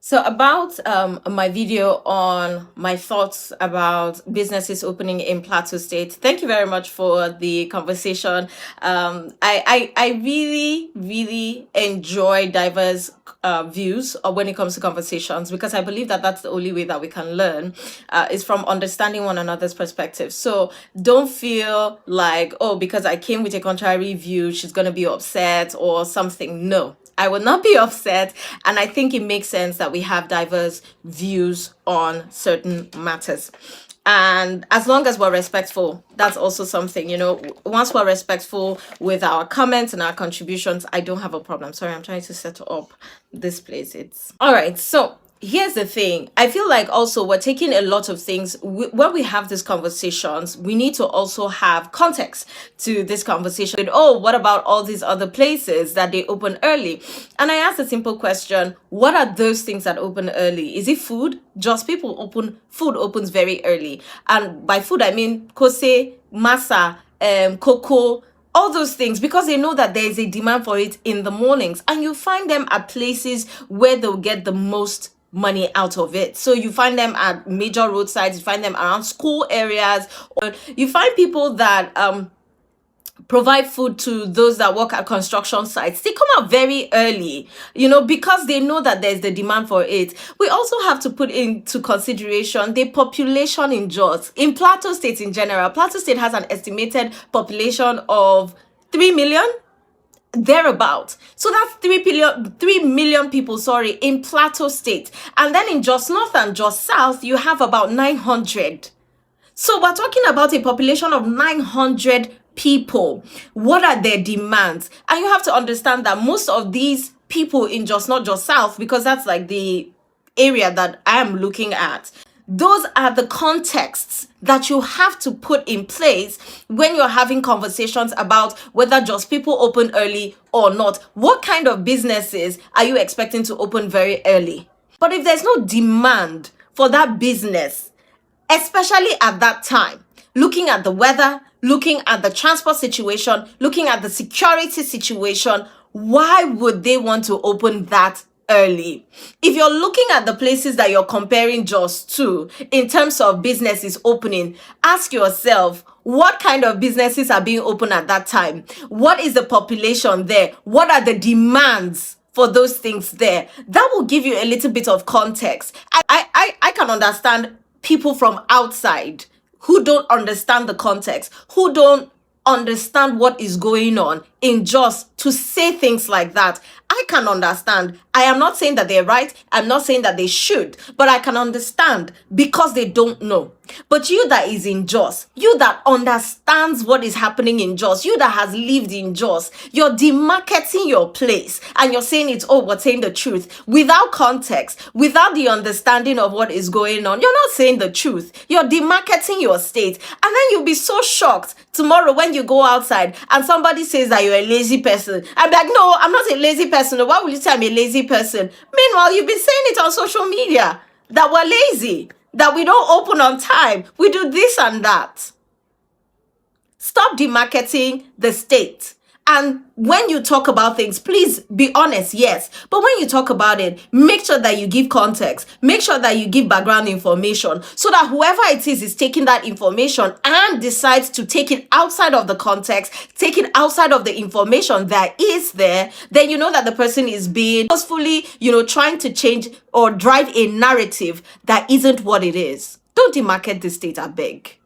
So about my video on my thoughts about businesses opening in Plateau State. Thank you very much for the conversation. I really enjoy diverse views when it comes to conversations, because I believe that that's the only way that we can learn is from understanding one another's perspective. So don't feel like, oh, because I came with a contrary view, she's going to be upset or something. No, I will not be upset. And I think it makes sense that we have diverse views on certain matters. And as long as we're respectful, that's also something, once we're respectful with our comments and our contributions, I don't have a problem. Sorry, I'm trying to set up this place. It's all right. So here's the thing. I feel like also we're taking a lot of things when we have these conversations. We need to also have context to this conversation. Oh, what about all these other places that they open early? And I asked a simple question: what are those things that open early? Is it food? Just food opens very early. And by food, I mean kose, masa, cocoa, all those things, because they know that there is a demand for it in the mornings, and you find them at places where they'll get the most money out of it. So you find them at major roadsides, you find them around school areas, or you find people that provide food to those that work at construction sites. They come out very early, because they know that there's the demand for it. We also have to put into consideration the population in Jos, in Plateau State in general. Plateau State has an estimated population of 3 million, thereabout. So that's 3 million people, in Plateau State. And then in Jos North and Jos South, you have about 900. So we're talking about a population of 900 people. What are their demands? And you have to understand that most of these people in Jos North, Jos South, because that's like the area that I am looking at, those are the contexts that you have to put in place when you're having conversations about whether just people open early or not. What kind of businesses are you expecting to open very early? But if there's no demand for that business, especially at that time, looking at the weather, looking at the transport situation, looking at the security situation, why would they want to open that early? If you're looking at the places that you're comparing Jos to in terms of businesses opening, ask yourself, what kind of businesses are being opened at that time? What is the population there? What are the demands for those things there? That will give you a little bit of context. I can understand people from outside who don't understand the context, who don't understand what is going on in Jos, to say things like that. I can understand. I am not saying that they're right. I'm not saying that they should, but I can understand because they don't know. But you that is in Jos, you that understands what is happening in Jos, you that has lived in Jos, you're demarketing your place and you're saying it's, oh, we're saying the truth without context, without the understanding of what is going on. You're not saying the truth. You're demarketing your state. And then you'll be so shocked tomorrow when you go outside and somebody says that you're a lazy person. I'm like, no, I'm not a lazy person. Why would you say I'm a lazy person? Meanwhile, you've been saying it on social media that we're lazy, that we don't open on time, we do this and that. Stop demarketing the state. And when you talk about things, please be honest, yes. But when you talk about it, make sure that you give context. Make sure that you give background information so that whoever it is taking that information and decides to take it outside of the context, take it outside of the information that is there, then you know that the person is being forcefully, trying to change or drive a narrative that isn't what it is. Don't demarket the state, I beg.